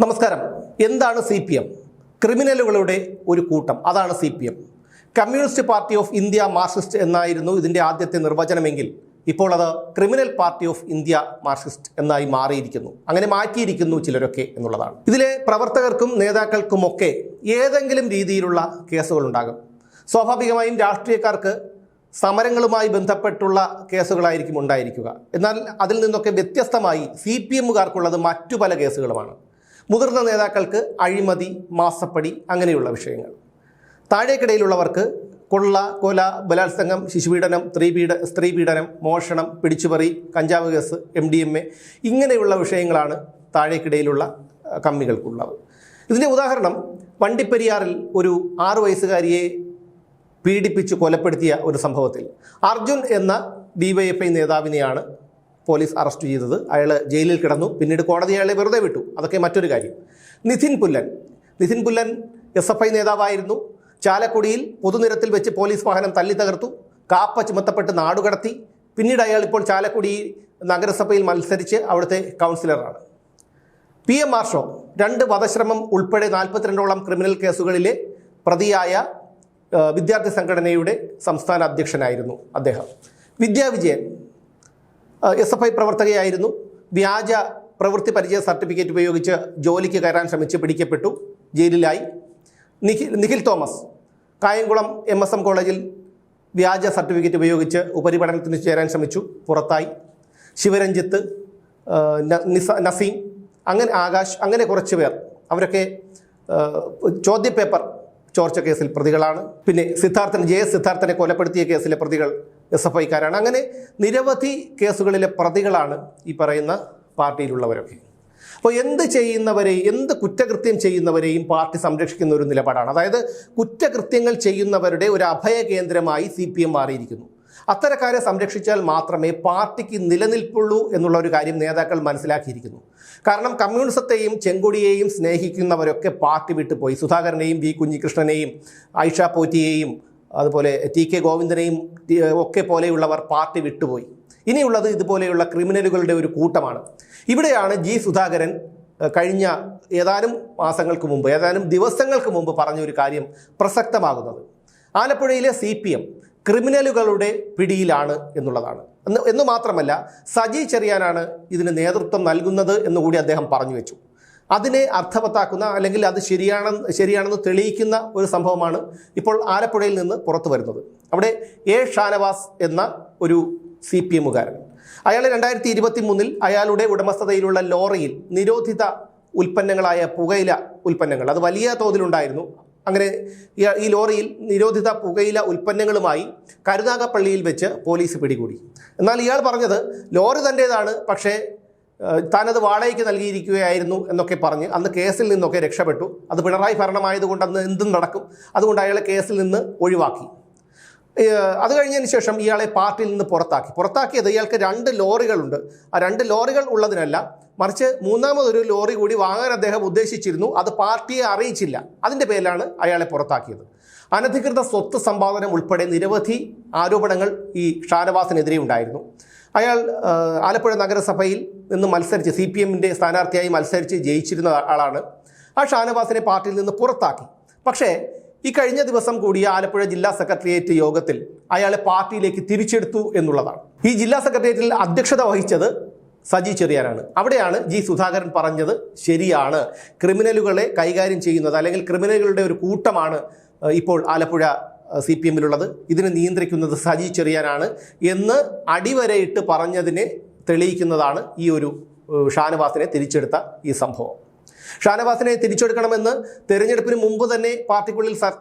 നമസ്കാരം. എന്താണ് CPM? ക്രിമിനലുകളുടെ ഒരു കൂട്ടം, അതാണ് CPM. Communist party of India Marxist എന്നായിരുന്നു ഇതിൻ്റെ ആദ്യത്തെ നിർവചനമെങ്കിൽ ഇപ്പോൾ അത് criminal party of India Marxist എന്നായി മാറിയിരിക്കുന്നു. അങ്ങനെ മാറ്റിയിരിക്കുന്നു ചിലരൊക്കെ എന്നുള്ളതാണ്. ഇതിലെ പ്രവർത്തകർക്കും നേതാക്കൾക്കുമൊക്കെ ഏതെങ്കിലും രീതിയിലുള്ള കേസുകളുണ്ടാകും. സ്വാഭാവികമായും രാഷ്ട്രീയക്കാർക്ക് സമരങ്ങളുമായി ബന്ധപ്പെട്ടുള്ള കേസുകളായിരിക്കും ഉണ്ടായിരിക്കുക. എന്നാൽ അതിൽ നിന്നൊക്കെ വ്യത്യസ്തമായി CPMകാർക്കുള്ളത് മറ്റു പല കേസുകളുമാണ്. മുതിർന്ന നേതാക്കൾക്ക് അഴിമതി, മാസപ്പടി, അങ്ങനെയുള്ള വിഷയങ്ങൾ. താഴേക്കിടയിലുള്ളവർക്ക് കൊള്ള, കൊല, ബലാത്സംഗം, ശിശുപീഡനം, സ്ത്രീപീഡനം, മോഷണം, പിടിച്ചുപറി, കഞ്ചാവ് കേസ്, MDMA, ഇങ്ങനെയുള്ള വിഷയങ്ങളാണ് താഴേക്കിടയിലുള്ള കമ്മികൾക്കുള്ളത്. ഇതിൻ്റെ ഉദാഹരണം, വണ്ടിപ്പെരിയാറിൽ ഒരു 6 വയസ്സുകാരിയെ പീഡിപ്പിച്ച് കൊലപ്പെടുത്തിയ ഒരു സംഭവത്തിൽ അർജുൻ എന്ന DYFI നേതാവിനെയാണ് പോലീസ് അറസ്റ്റ് ചെയ്തത്. അയാൾ ജയിലിൽ കിടന്നു. പിന്നീട് കോടതി അയാളെ വെറുതെ വിട്ടു. അതൊക്കെ മറ്റൊരു കാര്യം. നിതിൻ പുല്ലൻ SFI നേതാവായിരുന്നു. ചാലക്കുടിയിൽ പൊതുനിരത്തിൽ വെച്ച് പോലീസ് വാഹനം തല്ലി തകർത്തു. കാപ്പ ചുമത്തപ്പെട്ട് നാടുകടത്തി. പിന്നീട് അയാൾ ഇപ്പോൾ ചാലക്കുടി നഗരസഭയിൽ മത്സരിച്ച് അവിടുത്തെ കൗൺസിലറാണ്. PM മാർഷോ 2 വധശ്രമം ഉൾപ്പെടെ 42ഓളം ക്രിമിനൽ കേസുകളിലെ പ്രതിയായ വിദ്യാർത്ഥി സംഘടനയുടെ സംസ്ഥാന അധ്യക്ഷനായിരുന്നു അദ്ദേഹം. വിദ്യാവിജയൻ SFI പ്രവർത്തകയായിരുന്നു. വ്യാജ പ്രവൃത്തി പരിചയ സർട്ടിഫിക്കറ്റ് ഉപയോഗിച്ച് ജോലിക്ക് കയറാൻ ശ്രമിച്ച് പിടിക്കപ്പെട്ടു, ജയിലിലായി. നിഖിൽ തോമസ് കായംകുളം MSM കോളേജിൽ വ്യാജ സർട്ടിഫിക്കറ്റ് ഉപയോഗിച്ച് ഉപരിപഠനത്തിന് ചേരാൻ ശ്രമിച്ചു, പുറത്തായി. ശിവരഞ്ജിത്ത്, നസീം, അങ്ങനെ ആകാശ്, അങ്ങനെ കുറച്ച് പേർ, അവരൊക്കെ ചോദ്യപേപ്പർ ചോർച്ച കേസിൽ പ്രതികളാണ്. പിന്നെ സിദ്ധാർത്ഥനെ കൊലപ്പെടുത്തിയ കേസിലെ പ്രതികൾ SFIക്കാരാണ്. അങ്ങനെ നിരവധി കേസുകളിലെ പ്രതികളാണ് ഈ പറയുന്ന പാർട്ടിയിലുള്ളവരൊക്കെ. അപ്പോൾ എന്ത് കുറ്റകൃത്യം ചെയ്യുന്നവരെയും പാർട്ടി സംരക്ഷിക്കുന്ന ഒരു നിലപാടാണ്. അതായത് കുറ്റകൃത്യങ്ങൾ ചെയ്യുന്നവരുടെ ഒരു അഭയ കേന്ദ്രമായി CPM മാറിയിരിക്കുന്നു. അത്തരക്കാരെ സംരക്ഷിച്ചാൽ മാത്രമേ പാർട്ടിക്ക് നിലനിൽപ്പുള്ളൂ എന്നുള്ള ഒരു കാര്യം നേതാക്കൾ മനസ്സിലാക്കിയിരിക്കുന്നു. കാരണം കമ്മ്യൂണിസത്തെയും ചെങ്കൊടിയെയും സ്നേഹിക്കുന്നവരൊക്കെ പാർട്ടി വിട്ടുപോയി. സുധാകരനെയും V കുഞ്ഞികൃഷ്ണനെയും ഐഷ പോറ്റിയെയും അതുപോലെ TK ഗോവിന്ദനെയും ഒക്കെ പോലെയുള്ളവർ പാർട്ടി വിട്ടുപോയി. ഇനിയുള്ളത് ഇതുപോലെയുള്ള ക്രിമിനലുകളുടെ ഒരു കൂട്ടമാണ്. ഇവിടെയാണ് G സുധാകരൻ കഴിഞ്ഞ ഏതാനും ദിവസങ്ങൾക്ക് മുമ്പ് പറഞ്ഞൊരു കാര്യം പ്രസക്തമാകുന്നത്. ആലപ്പുഴയിലെ CPM ക്രിമിനലുകളുടെ പിടിയിലാണ് എന്നുള്ളതാണ്. എന്ന് മാത്രമല്ല, സജി ചെറിയാനാണ് ഇതിന് നേതൃത്വം നൽകുന്നത് എന്നുകൂടി അദ്ദേഹം പറഞ്ഞു വെച്ചു. അതിനെ അർത്ഥവത്താക്കുന്ന, അല്ലെങ്കിൽ അത് ശരിയാണെന്ന് തെളിയിക്കുന്ന ഒരു സംഭവമാണ് ഇപ്പോൾ ആലപ്പുഴയിൽ നിന്ന് പുറത്തു വരുന്നത്. അവിടെ ഷാനവാസ് എന്ന ഒരു CPMകാരൻ, അയാൾ 2023 അയാളുടെ ഉടമസ്ഥതയിലുള്ള ലോറിയിൽ നിരോധിത ഉൽപ്പന്നങ്ങളായ പുകയില ഉൽപ്പന്നങ്ങൾ, അത് വലിയ തോതിലുണ്ടായിരുന്നു. അങ്ങനെ ഈ ലോറിയിൽ നിരോധിത പുകയില ഉൽപ്പന്നങ്ങളുമായി കരുനാഗപ്പള്ളിയിൽ വെച്ച് പോലീസ് പിടികൂടി. എന്നാൽ ഇയാൾ പറഞ്ഞത് ലോറി തൻ്റേതാണ്, പക്ഷേ താനത് വാടകയ്ക്ക് നൽകിയിരിക്കുകയായിരുന്നു എന്നൊക്കെ പറഞ്ഞ് അന്ന് കേസിൽ നിന്നൊക്കെ രക്ഷപ്പെട്ടു. അത് പിണറായി ഭരണമായതുകൊണ്ട് അന്ന് എന്തും നടക്കും, അതുകൊണ്ട് അയാളെ കേസിൽ നിന്ന് ഒഴിവാക്കി. അത് കഴിഞ്ഞതിന് ശേഷം ഇയാളെ പാർട്ടിയിൽ നിന്ന് പുറത്താക്കിയത് ഇയാൾക്ക് 2 ലോറികളുണ്ട്. ആ 2 ലോറികൾ ഉള്ളതിനല്ല, മറിച്ച് മൂന്നാമതൊരു ലോറി കൂടി വാങ്ങാൻ അദ്ദേഹം ഉദ്ദേശിച്ചിരുന്നു. അത് പാർട്ടിയെ അറിയിച്ചില്ല. അതിൻ്റെ പേരിലാണ് അയാളെ പുറത്താക്കിയത്. അനധികൃത സ്വത്ത് സമ്പാദനം ഉൾപ്പെടെ നിരവധി ആരോപണങ്ങൾ ഈ ഷാനവാസിനെതിരെ ഉണ്ടായിരുന്നു. അയാൾ ആലപ്പുഴ നഗരസഭയിൽ നിന്ന് മത്സരിച്ച് CPMൻ്റെ സ്ഥാനാർത്ഥിയായി മത്സരിച്ച് ജയിച്ചിരുന്ന ആളാണ്. ആ ഷാനവാസിനെ പാർട്ടിയിൽ നിന്ന് പുറത്താക്കി. പക്ഷേ ഈ കഴിഞ്ഞ ദിവസം കൂടിയ ആലപ്പുഴ ജില്ലാ സെക്രട്ടേറിയറ്റ് യോഗത്തിൽ അയാളെ പാർട്ടിയിലേക്ക് തിരിച്ചെടുത്തു എന്നുള്ളതാണ്. ഈ ജില്ലാ സെക്രട്ടേറിയറ്റിൽ അധ്യക്ഷത വഹിച്ചത് സജി ചെറിയാനാണ്. അവിടെയാണ് G സുധാകരൻ പറഞ്ഞത് ശരിയാണ്, ക്രിമിനലുകളെ കൈകാര്യം ചെയ്യുന്നത് അല്ലെങ്കിൽ ക്രിമിനലുകളുടെ ഒരു കൂട്ടമാണ് ഇപ്പോൾ ആലപ്പുഴ CPMലുള്ളത്, ഇതിനെ നിയന്ത്രിക്കുന്നത് സജി ചെറിയാനാണ് എന്ന് അടിവരയിട്ട് പറഞ്ഞതിനെ തെളിയിക്കുന്നതാണ് ഈ ഒരു ഷാനവാസിനെ തിരിച്ചെടുത്ത ഈ സംഭവം. ഷാനവാസിനെ തിരിച്ചെടുക്കണമെന്ന് തെരഞ്ഞെടുപ്പിന് മുമ്പ് തന്നെ പാർട്ടിക്കുള്ളിൽ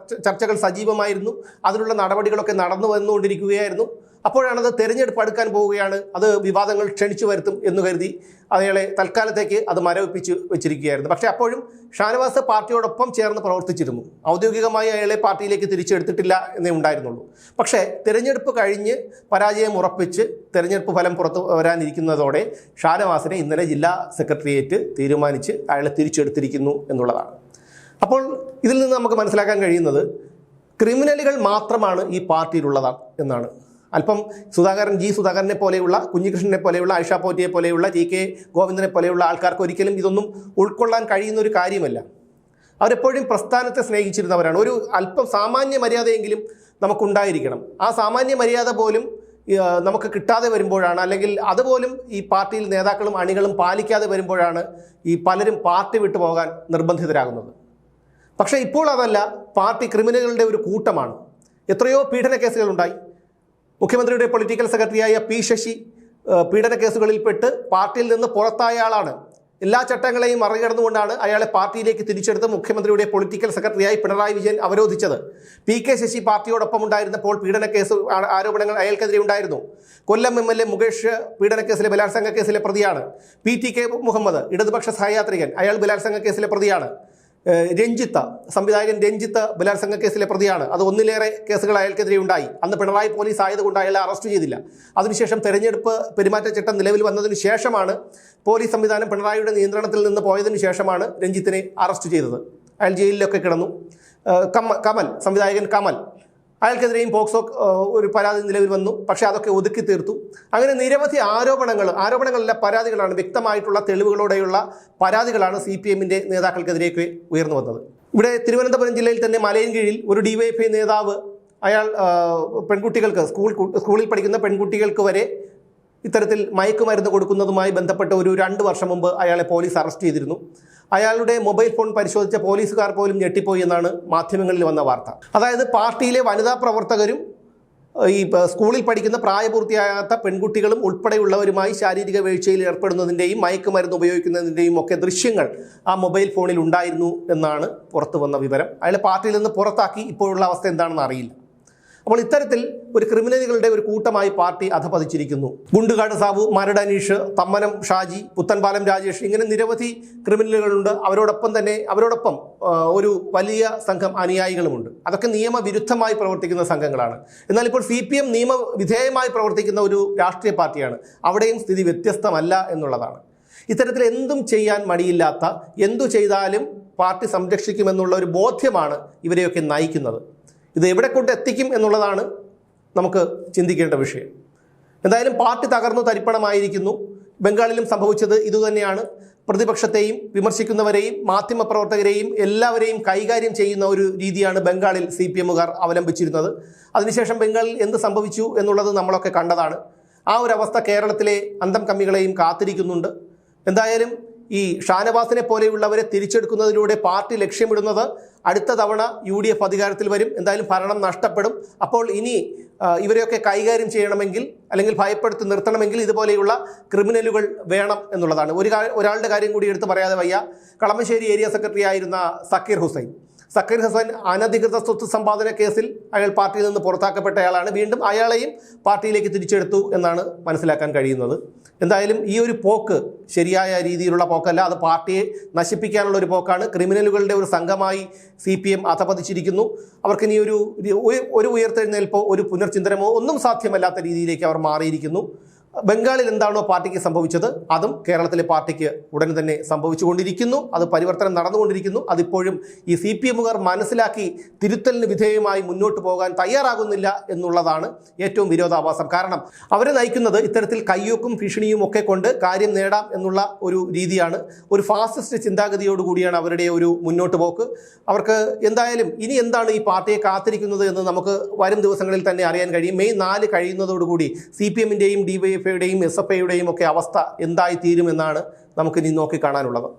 ചർച്ചകൾ സജീവമായിരുന്നു. അതിനുള്ള നടപടികളൊക്കെ നടന്നു വന്നുകൊണ്ടിരിക്കുകയായിരുന്നു. അപ്പോഴാണത് തെരഞ്ഞെടുപ്പ് അടുക്കാൻ പോവുകയാണ്, അത് വിവാദങ്ങൾ ക്ഷണിച്ചു വരുത്തും എന്ന് കരുതി അയാളെ തൽക്കാലത്തേക്ക് അത് മരവിപ്പിച്ച് വെച്ചിരിക്കുകയായിരുന്നു. പക്ഷേ അപ്പോഴും ഷാനവാസ് പാർട്ടിയോടൊപ്പം ചേർന്ന് പ്രവർത്തിച്ചിരുന്നു. ഔദ്യോഗികമായി അയാളെ പാർട്ടിയിലേക്ക് തിരിച്ചെടുത്തിട്ടില്ല എന്നേ ഉണ്ടായിരുന്നുള്ളൂ. പക്ഷേ തെരഞ്ഞെടുപ്പ് കഴിഞ്ഞ് പരാജയം ഉറപ്പിച്ച് തെരഞ്ഞെടുപ്പ് ഫലം പുറത്തു വരാനിരിക്കുന്നതോടെ ഷാനവാസിനെ ഇന്നലെ ജില്ലാ സെക്രട്ടേറിയറ്റ് തീരുമാനിച്ച് അയാളെ തിരിച്ചെടുത്തിരിക്കുന്നു എന്നുള്ളതാണ്. അപ്പോൾ ഇതിൽ നിന്ന് നമുക്ക് മനസ്സിലാക്കാൻ കഴിയുന്നത് ക്രിമിനലുകൾ മാത്രമാണ് ഈ പാർട്ടിയിലുള്ളത് എന്നാണ്. അല്പം സുധാകരനെ പോലെയുള്ള, കുഞ്ഞികൃഷ്ണനെ പോലെയുള്ള, ആയിഷ പോറ്റിയെ പോലെയുള്ള, TK ഗോവിന്ദനെ പോലെയുള്ള ആൾക്കാർക്ക് ഒരിക്കലും ഇതൊന്നും ഉൾക്കൊള്ളാൻ കഴിയുന്ന ഒരു കാര്യമല്ല. അവരെപ്പോഴും പ്രസ്ഥാനത്തെ സ്നേഹിച്ചിരുന്നവരാണ്. ഒരു അല്പം സാമാന്യ മര്യാദയെങ്കിലും നമുക്കുണ്ടായിരിക്കണം. ആ സാമാന്യ മര്യാദ പോലും നമുക്ക് കിട്ടാതെ വരുമ്പോഴാണ്, അല്ലെങ്കിൽ അതുപോലും ഈ പാർട്ടിയിൽ നേതാക്കളും അണികളും പാലിക്കാതെ വരുമ്പോഴാണ് ഈ പലരും പാർട്ടി വിട്ടു പോകാൻ നിർബന്ധിതരാകുന്നത്. പക്ഷേ ഇപ്പോൾ അതല്ല, പാർട്ടി ക്രിമിനലുകളുടെ ഒരു കൂട്ടമാണ്. എത്രയോ പീഡന കേസുകളുണ്ടായി. മുഖ്യമന്ത്രിയുടെ പൊളിറ്റിക്കൽ സെക്രട്ടറിയായ P. ശശി പീഡന കേസുകളിൽപ്പെട്ട് പാർട്ടിയിൽ നിന്ന് പുറത്തായ ആളാണ്. എല്ലാ ചട്ടങ്ങളെയും മറികടന്നുകൊണ്ടാണ് അയാളെ പാർട്ടിയിലേക്ക് തിരിച്ചെടുത്ത് മുഖ്യമന്ത്രിയുടെ പൊളിറ്റിക്കൽ സെക്രട്ടറിയായി പിണറായി വിജയൻ അവരോധിച്ചത്. PK ശശി പാർട്ടിയോടൊപ്പം ഉണ്ടായിരുന്നപ്പോൾ പീഡന കേസ് ആരോപണങ്ങൾ അയാൾക്കെതിരെ ഉണ്ടായിരുന്നു. കൊല്ലം MLA മുകേഷ് പീഡനക്കേസിലെ ബലാത്സംഗ കേസിലെ പ്രതിയാണ്. PTK മുഹമ്മദ് ഇടതുപക്ഷ സഹയാത്രികൻ, അയാൾ ബലാത്സംഗ കേസിലെ പ്രതിയാണ്. സംവിധായകൻ രഞ്ജിത്ത് ബലാത്സംഗ കേസിലെ പ്രതിയാണ്. അത് ഒന്നിലേറെ കേസുകൾ അയാൾക്കെതിരെ ഉണ്ടായി. അന്ന് പിണറായി പോലീസ് ആയതുകൊണ്ട് അയാളെ അറസ്റ്റ് ചെയ്തില്ല. അതിനുശേഷം തെരഞ്ഞെടുപ്പ് പെരുമാറ്റച്ചട്ടം നിലവിൽ വന്നതിന് ശേഷമാണ്, പോലീസ് സംവിധാനം പിണറായിയുടെ നിയന്ത്രണത്തിൽ നിന്ന് പോയതിനു ശേഷമാണ് രഞ്ജിത്തിനെ അറസ്റ്റ് ചെയ്തത്. അയാൾ ജയിലിലൊക്കെ കിടന്നു. സംവിധായകൻ കമൽ, അയാൾക്കെതിരെയും പോക്സോ ഒരു പരാതി നിലവിൽ വന്നു. പക്ഷേ അതൊക്കെ ഒതുക്കി തീർത്തു. അങ്ങനെ നിരവധി ആരോപണങ്ങളല്ല, പരാതികളാണ്, വ്യക്തമായിട്ടുള്ള തെളിവുകളോടെയുള്ള പരാതികളാണ് CPMന്റെ നേതാക്കൾക്കെതിരെയൊക്കെ ഉയർന്നു വന്നത്. ഇവിടെ തിരുവനന്തപുരം ജില്ലയിൽ തന്നെ മലയൻകീഴിൽ ഒരു DYFI നേതാവ്, അയാൾ പെൺകുട്ടികൾക്ക്, സ്കൂളിൽ പഠിക്കുന്ന പെൺകുട്ടികൾക്ക് വരെ ഇത്തരത്തിൽ മയക്കുമരുന്ന് കൊടുക്കുന്നതുമായി ബന്ധപ്പെട്ട് ഒരു 2 വർഷം മുമ്പ് അയാളെ പോലീസ് അറസ്റ്റ് ചെയ്തിരുന്നു. അയാളുടെ മൊബൈൽ ഫോൺ പരിശോധിച്ച പോലീസുകാർ പോലും ഞെട്ടിപ്പോയി എന്നാണ് മാധ്യമങ്ങളിൽ വന്ന വാർത്ത. അതായത് പാർട്ടിയിലെ വനിതാ പ്രവർത്തകരും ഈ സ്കൂളിൽ പഠിക്കുന്ന പ്രായപൂർത്തിയാകാത്ത പെൺകുട്ടികളും ഉൾപ്പെടെയുള്ളവരുമായി ശാരീരിക വീഴ്ചയിൽ ഏർപ്പെടുന്നതിൻ്റെയും മയക്കുമരുന്ന് ഉപയോഗിക്കുന്നതിൻ്റെയും ഒക്കെ ദൃശ്യങ്ങൾ ആ മൊബൈൽ ഫോണിൽ ഉണ്ടായിരുന്നു എന്നാണ് പുറത്തു വന്ന വിവരം. അയാളെ പാർട്ടിയിൽ നിന്ന് പുറത്താക്കി. ഇപ്പോഴുള്ള അവസ്ഥ എന്താണെന്ന് അറിയില്ല. അപ്പോൾ ഇത്തരത്തിൽ ഒരു ക്രിമിനലുകളുടെ ഒരു കൂട്ടമായി പാർട്ടി അധപതിച്ചിരിക്കുന്നു. ഗുണ്ടുകാട് സാബു, മരട് അനീഷ്, തമ്മനം ഷാജി, പുത്തൻപാലം രാജേഷ്, ഇങ്ങനെ നിരവധി ക്രിമിനലുകളുണ്ട്. അവരോടൊപ്പം ഒരു വലിയ സംഘം അനുയായികളുമുണ്ട്. അതൊക്കെ നിയമവിരുദ്ധമായി പ്രവർത്തിക്കുന്ന സംഘങ്ങളാണ്. എന്നാൽ ഇപ്പോൾ CPM നിയമവിധേയമായി പ്രവർത്തിക്കുന്ന ഒരു രാഷ്ട്രീയ പാർട്ടിയാണ്. അവിടെയും സ്ഥിതി വ്യത്യസ്തമല്ല എന്നുള്ളതാണ്. ഇത്തരത്തിൽ എന്തും ചെയ്യാൻ മടിയില്ലാത്ത, എന്തു ചെയ്താലും പാർട്ടി സംരക്ഷിക്കുമെന്നുള്ള ഒരു ബോധ്യമാണ് ഇവരെയൊക്കെ നയിക്കുന്നത്. ഇത് എവിടെ കൊണ്ട് എത്തിക്കും എന്നുള്ളതാണ് നമുക്ക് ചിന്തിക്കേണ്ട വിഷയം. എന്തായാലും പാർട്ടി തകർന്നു തരിപ്പണമായിരിക്കുന്നു. ബംഗാളിലും സംഭവിച്ചത് ഇതുതന്നെയാണ്. പ്രതിപക്ഷത്തെയും വിമർശിക്കുന്നവരെയും മാധ്യമപ്രവർത്തകരെയും എല്ലാവരെയും കൈകാര്യം ചെയ്യുന്ന ഒരു രീതിയാണ് ബംഗാളിൽ CPMകാർ അവലംബിച്ചിരുന്നത്. അതിനുശേഷം ബംഗാളിൽ എന്ത് സംഭവിച്ചു എന്നുള്ളത് നമ്മളൊക്കെ കണ്ടതാണ്. ആ ഒരു അവസ്ഥ കേരളത്തിലെ അന്തം കമ്മികളെയും കാത്തിരിക്കുന്നുണ്ട്. എന്തായാലും ഈ ഷാനവാസിനെ പോലെയുള്ളവരെ തിരിച്ചെടുക്കുന്നതിലൂടെ പാർട്ടി ലക്ഷ്യമിടുന്നത് അടുത്ത തവണ UDF അധികാരത്തിൽ വരും. എന്തായാലും ഭരണം നഷ്ടപ്പെടും. അപ്പോൾ ഇനി ഇവരെയൊക്കെ കൈകാര്യം ചെയ്യണമെങ്കിൽ, അല്ലെങ്കിൽ ഭയപ്പെടുത്തി നിർത്തണമെങ്കിൽ ഇതുപോലെയുള്ള ക്രിമിനലുകൾ വേണം എന്നുള്ളതാണ്. ഒരാളുടെ കാര്യം കൂടി എടുത്ത് പറയാതെ വയ്യ. കളമശ്ശേരി ഏരിയ സെക്രട്ടറി ആയിരുന്ന സക്കീർ ഹുസൈൻ അനധികൃത സ്വത്ത് സമ്പാദന കേസിൽ അയാൾ പാർട്ടിയിൽ നിന്ന് പുറത്താക്കപ്പെട്ടയാളാണ്. വീണ്ടും അയാളെയും പാർട്ടിയിലേക്ക് തിരിച്ചെടുത്തു എന്നാണ് മനസ്സിലാക്കാൻ കഴിയുന്നത്. എന്തായാലും ഈ ഒരു പോക്ക് ശരിയായ രീതിയിലുള്ള പോക്കല്ല. അത് പാർട്ടിയെ നശിപ്പിക്കാനുള്ള ഒരു പോക്കാണ്. ക്രിമിനലുകളുടെ ഒരു സംഘമായി CPM അധപതിച്ചിരിക്കുന്നു. അവർക്കിനി ഒരു ഉയർത്തെഴുന്നേൽപ്പോ ഒരു പുനർചിന്തനമോ ഒന്നും സാധ്യമല്ലാത്ത രീതിയിലേക്ക് അവർ മാറിയിരിക്കുന്നു. ബംഗാളിൽ എന്താണോ പാർട്ടിക്ക് സംഭവിച്ചത് അതും കേരളത്തിലെ പാർട്ടിക്ക് ഉടൻ തന്നെ സംഭവിച്ചുകൊണ്ടിരിക്കുന്നു. അത് പരിവർത്തനം നടന്നുകൊണ്ടിരിക്കുന്നു. അതിപ്പോഴും ഈ CPMകാർ മനസ്സിലാക്കി തിരുത്തലിന് വിധേയമായി മുന്നോട്ട് പോകാൻ തയ്യാറാകുന്നില്ല എന്നുള്ളതാണ് ഏറ്റവും വിരോധാഭാസം. കാരണം അവരെ നയിക്കുന്നത് ഇത്തരത്തിൽ കയ്യൂക്കും ഭീഷണിയും ഒക്കെ കൊണ്ട് കാര്യം നേടാം എന്നുള്ള ഒരു രീതിയാണ്. ഒരു ഫാസിസ്റ്റ് ചിന്താഗതിയോടുകൂടിയാണ് അവരുടെ ഒരു മുന്നോട്ട് പോക്ക്. അവർക്ക് എന്തായാലും ഇനി എന്താണ് ഈ പാർട്ടിയെ കാത്തിരിക്കുന്നത് എന്ന് നമുക്ക് വരും ദിവസങ്ങളിൽ തന്നെ അറിയാൻ കഴിയും. മെയ് 4 കഴിയുന്നതോടുകൂടി CPMന്റെയും DYFIയുടെയും SFIയുടെയും ഒക്കെ അവസ്ഥ എന്തായി തീരുമെന്നാണ് നമുക്കിനി നോക്കി കാണാനുള്ളത്.